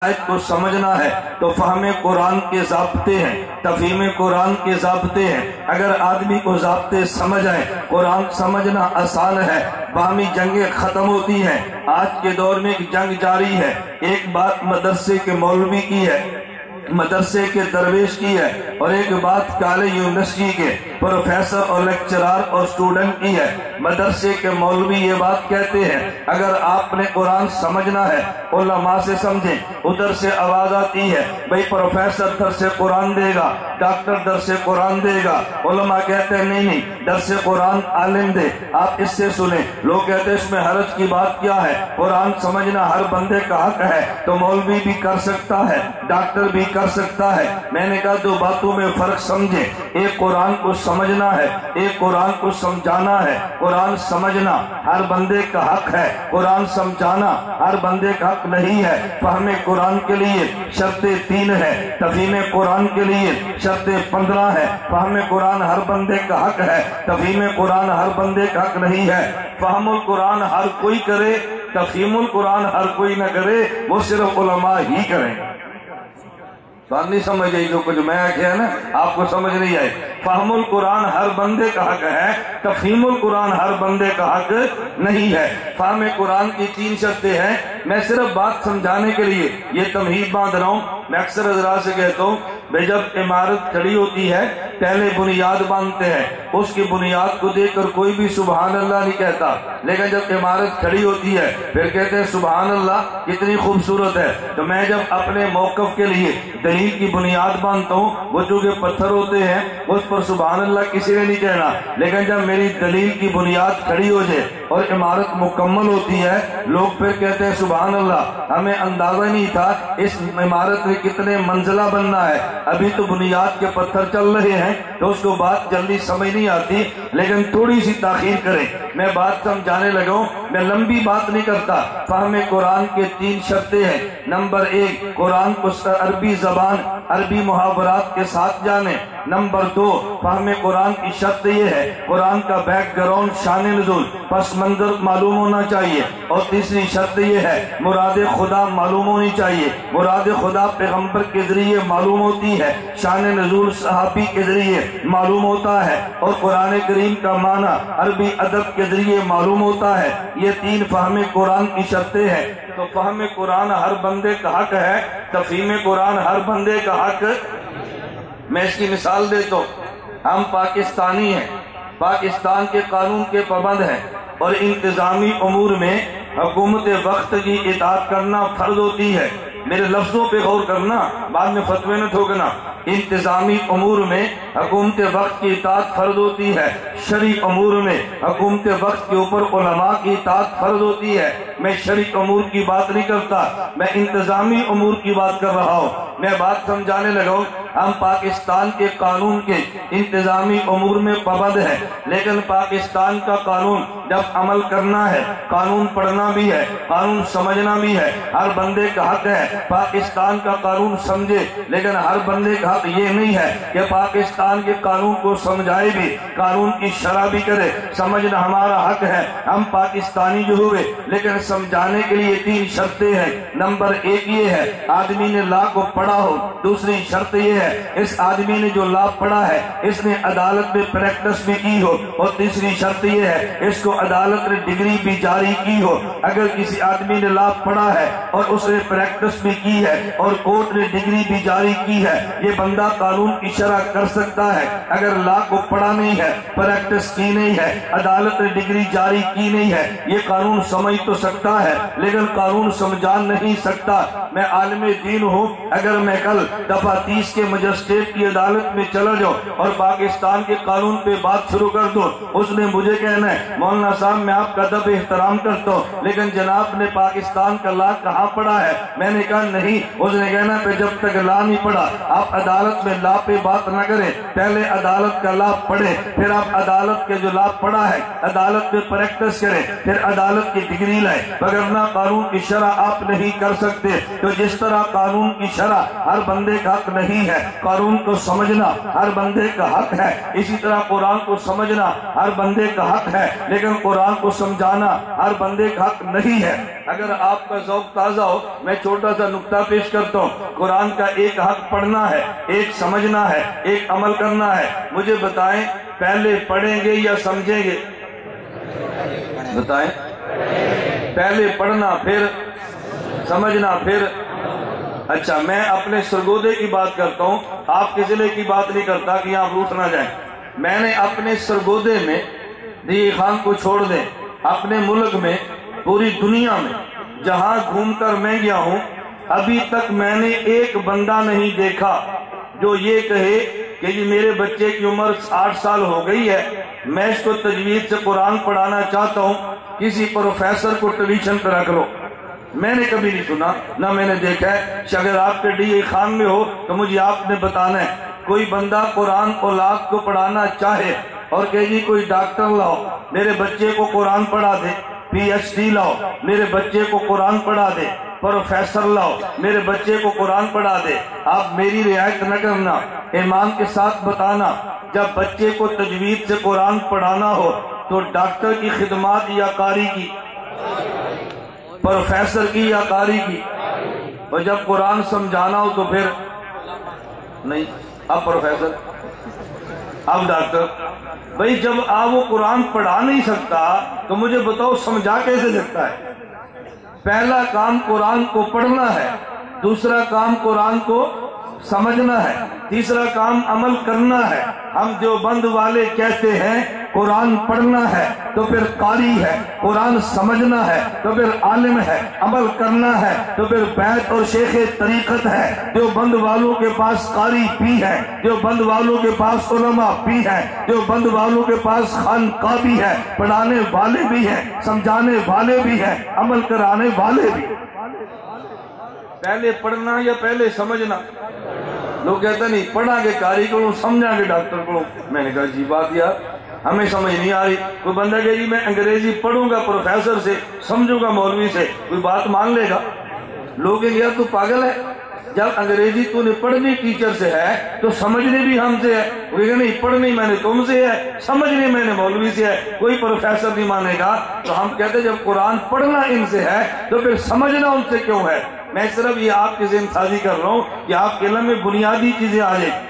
آیت کو سمجھنا ہے تو فہم قرآن کے ضابطے ہیں، تفہیم قرآن کے ضابطے ہیں۔ اگر آدمی کو ضابطے سمجھ آئے، قرآن سمجھنا آسان ہے، باہمی جنگیں ختم ہوتی ہیں۔ آج کے دور میں ایک جنگ جاری ہے، ایک بات مدرسے کے مولوی کی ہے، مدرسے کے درویش کی ہے، اور ایک بات کالج یونیورسٹی کے پروفیسر اور لیکچرار اور اسٹوڈنٹ کی ہے۔ مدرسے کے مولوی یہ بات کہتے ہیں اگر آپ نے قرآن سمجھنا ہے علماء سے سمجھیں۔ ادھر سے آواز آتی ہے بھئی پروفیسر در سے قرآن دے گا، ڈاکٹر در سے قرآن دے گا۔ علماء کہتے ہیں نہیں در سے قرآن عالم دے، آپ اس سے سنیں۔ لوگ کہتے ہیں اس میں حرج کی بات کیا ہے، قرآن سمجھنا ہر بندے کا حق ہے، تو مولوی بھی کر سکتا ہے، ڈاکٹر بھی کر سکتا ہے۔ میں نے کہا دو باتوں میں فرق سمجھیں، ایک قرآن کو سمجھنا ہے، ایک قرآن کو سمجھانا ہے۔ قرآن سمجھنا ہر بندے کا حق ہے، قرآن سمجھانا ہر بندے کا حق نہیں ہے۔ فہم قرآن کے لیے شرطیں 3 ہے، تفہیم قرآن کے لیے شرطیں 15 ہے۔ فہم قرآن ہر بندے کا حق ہے، تفہیم قرآن ہر بندے کا حق نہیں ہے۔ فہم القرآن ہر کوئی کرے، تفہیم القرآن ہر کوئی نہ کرے، وہ صرف علماء ہی کریں۔ بات نہیں سمجھ آئی، جو کچھ میں کہا نا آپ کو سمجھ نہیں آئی۔ فہم القرآن ہر بندے کا حق ہے، تفہیم القرآن ہر بندے کا حق نہیں ہے۔ فہم قرآن کی 3 شرطیں ہیں۔ میں صرف بات سمجھانے کے لیے یہ تمہید باندھ رہا ہوں۔ میں اکثر حضرات سے کہتا ہوں بھئی جب عمارت کھڑی ہوتی ہے پہلے بنیاد باندھتے ہیں، اس کی بنیاد کو دیکھ کر کوئی بھی سبحان اللہ نہیں کہتا، لیکن جب عمارت کھڑی ہوتی ہے پھر کہتے ہیں سبحان اللہ کتنی خوبصورت ہے۔ تو میں جب اپنے موقف کے لیے دلیل کی بنیاد باندھتا ہوں، وہ چونکہ پتھر ہوتے ہیں اس پر سبحان اللہ کسی نے نہیں کہنا، لیکن جب میری دلیل کی بنیاد کھڑی ہو جائے اور عمارت مکمل ہوتی ہے لوگ پھر کہتے ہیں سبحان اللہ، ہمیں اندازہ نہیں تھا اس عمارت میں کتنے منزلہ بننا ہے، ابھی تو بنیاد کے پتھر چل رہے ہیں، تو اس کو بات جلدی سمجھ نہیں آتی، لیکن تھوڑی سی تاخیر کریں۔ میں بات سمجھانے لگا ہوں، میں لمبی بات نہیں کرتا۔ فہم قرآن کے 3 شرطیں ہیں۔ نمبر 1 قرآن کو عربی زبان، عربی محاورات کے ساتھ جانے۔ نمبر 2 فہم قرآن کی شرط یہ ہے قرآن کا بیک گراؤنڈ، شان نزول، پس منظر معلوم ہونا چاہیے، اور تیسری شرط یہ ہے مراد خدا معلوم ہونی چاہیے۔ مراد خدا پیغمبر کے ذریعے معلوم ہوتی ہے، شان نزول صحابی کے ذریعے معلوم ہوتا ہے، اور قرآن کریم کا معنی عربی ادب کے ذریعے معلوم ہوتا ہے۔ یہ 3 فہم قرآن کی شرطیں ہیں۔ تو فہم قرآن ہر بندے کا حق ہے، تفہیم قرآن ہر بندے کا حق۔ میں اس کی مثال دیتا ہوں۔ ہم پاکستانی ہیں، پاکستان کے قانون کے پابند ہیں، اور انتظامی امور میں حکومت وقت کی اطاعت کرنا فرض ہوتی ہے۔ میرے لفظوں پہ غور کرنا، بعد میں فتوے نہ ٹھوکنا۔ انتظامی امور میں حکومت وقت کی اطاعت فرض ہوتی ہے، شرعی امور میں حکومت وقت کے اوپر علماء کی اطاعت فرض ہوتی ہے۔ میں شرعی امور کی بات نہیں کرتا، میں انتظامی امور کی بات کر رہا ہوں۔ میں بات سمجھانے لگا ہوں۔ ہم پاکستان کے قانون کے انتظامی امور میں پابند ہیں، لیکن پاکستان کا قانون جب عمل کرنا ہے، قانون پڑھنا بھی ہے، قانون سمجھنا بھی ہے، ہر بندے کا حق ہے پاکستان کا قانون سمجھے، لیکن ہر بندے کا حق یہ نہیں ہے کہ پاکستان کے قانون کو سمجھائے بھی، قانون کی شرح بھی کرے۔ سمجھنا ہمارا حق ہے، ہم پاکستانی جو ہوئے، لیکن سمجھانے کے لیے 3 شرطیں ہیں۔ نمبر 1 یہ ہے آدمی نے لا کو پڑھا ہو۔ دوسری شرط یہ ہے اس آدمی نے جو لا پڑھا ہے اس نے عدالت میں پریکٹس بھی کی ہو، اور تیسری شرط یہ ہے اس کو عدالت نے ڈگری بھی جاری کی ہو۔ اگر کسی آدمی نے لا پڑھا ہے اور اس نے پریکٹس بھی کی ہے اور کورٹ نے ڈگری بھی جاری کی ہے، یہ بندہ قانون کی شرح کر سکتا ہے۔ اگر لا کو پڑھا نہیں ہے، پریکٹس کی نہیں ہے، عدالت نے ڈگری جاری کی نہیں ہے، یہ قانون سمجھ تو سکتا ہے لیکن قانون سمجھا نہیں سکتا۔ میں عالم دین ہوں، اگر میں کل دفعہ 30 کے مجسٹریٹ کی عدالت میں چلا جاؤ اور پاکستان کے قانون پہ بات شروع کر دو، اس نے مجھے کہنا ہے مولانا صاحب میں آپ کا ادب احترام کرتا ہوں لیکن جناب نے پاکستان کا لا کہاں پڑھا ہے؟ میں نے کہا نہیں، اس نے کہنا پہ جب تک لا نہیں پڑھا آپ عدالت میں لا پہ بات نہ کریں، پہلے عدالت کا لا پڑھیں، پھر آپ عدالت کے جو لا پڑھا ہے عدالت میں پریکٹس کریں، پھر عدالت کی ڈگری لائیں، وگرنہ قانون کی شرح آپ نہیں کر سکتے۔ تو جس طرح قانون کی شرح ہر بندے کا حق نہیں ہے، قارون کو سمجھنا ہر بندے کا حق ہے، اسی طرح قرآن کو سمجھنا ہر بندے کا حق ہے، لیکن قرآن کو سمجھانا ہر بندے کا حق نہیں ہے۔ اگر آپ کا ذوق تازہ ہو، میں چھوٹا سا نقطہ پیش کرتا ہوں۔ قرآن کا ایک حق پڑھنا ہے، ایک سمجھنا ہے، ایک عمل کرنا ہے۔ مجھے بتائیں پہلے پڑھیں گے یا سمجھیں گے؟ بتائیں، پہلے پڑھنا پھر سمجھنا پھر؟ اچھا، میں اپنے سرگودے کی بات کرتا ہوں، آپ کے ضلع کی بات نہیں کرتا کہ آپ روٹ نہ جائیں۔ میں نے اپنے سرگودے میں دی خان کو چھوڑ دیں، اپنے ملک میں، پوری دنیا میں جہاں گھوم کر میں گیا ہوں، ابھی تک میں نے ایک بندہ نہیں دیکھا جو یہ کہے کہ یہ میرے بچے کی عمر 60 سال ہو گئی ہے، میں اس کو تجوید سے قرآن پڑھانا چاہتا ہوں، کسی پروفیسر کو ٹیوشن پہ رکھ لو۔ میں نے کبھی نہیں سنا، نہ میں نے دیکھا ہے۔ اگر آپ کے ڈی خان میں ہو تو مجھے آپ نے بتانا ہے، کوئی بندہ قرآن اولاد کو پڑھانا چاہے اور کہ جی کوئی ڈاکٹر لاؤ میرے بچے کو قرآن پڑھا دے، پی ایچ ڈی لاؤ میرے بچے کو قرآن پڑھا دے، پروفیسر لاؤ میرے بچے کو قرآن پڑھا دے، آپ میری رعایت نہ کرنا، ایمان کے ساتھ بتانا، جب بچے کو تجوید سے قرآن پڑھانا ہو تو ڈاکٹر کی خدمات یا قاری کی، پروفیسر کی یا قاری کی، اور جب قرآن سمجھانا ہو تو پھر نہیں، اب پروفیسر، اب ڈاکٹر۔ بھئی جب آپ وہ قرآن پڑھا نہیں سکتا تو مجھے بتاؤ سمجھا کیسے سکتا ہے؟ پہلا کام قرآن کو پڑھنا ہے، دوسرا کام قرآن کو سمجھنا ہے، تیسرا کام عمل کرنا ہے۔ ہم دیوبند والے کہتے ہیں قرآن پڑھنا ہے تو پھر قاری ہے، قرآن سمجھنا ہے تو پھر عالم ہے، عمل کرنا ہے تو پھر بیعت اور شیخ طریقت ہے۔ دیوبند والوں کے پاس قاری بھی ہے، دیوبند والوں کے پاس علماء بھی ہے، دیوبند والوں کے پاس خانقاہ بھی ہے، پڑھانے والے بھی ہیں، سمجھانے والے بھی ہیں، عمل کرانے والے بھی۔ پہلے پڑھنا یا پہلے سمجھنا؟ لوگ کہتے نہیں پڑھا کے قاری کو سمجھا کے ڈاکٹر کو۔ میں نے کہا جی بات یار ہمیں سمجھ نہیں آ رہی۔ کوئی بندہ کہ جی میں انگریزی پڑھوں گا پروفیسر سے، سمجھوں گا مولوی سے، کوئی بات مان لے گا؟ لوگ کہیں یار تو پاگل ہے، جب انگریزی تو نے پڑھنی ٹیچر سے ہے تو سمجھنی بھی ہم سے ہے۔ وہ کہے نہیں پڑھنی میں نے تم سے ہے، سمجھنی میں نے مولوی سے ہے، کوئی پروفیسر نہیں مانے گا۔ تو ہم کہتے جب قرآن پڑھنا ان سے ہے تو پھر سمجھنا ان سے کیوں ہے؟ میں صرف یہ آپ کی ذہن سازی کر رہا ہوں کہ آپ کے علم میں بنیادی چیزیں آ جائیں۔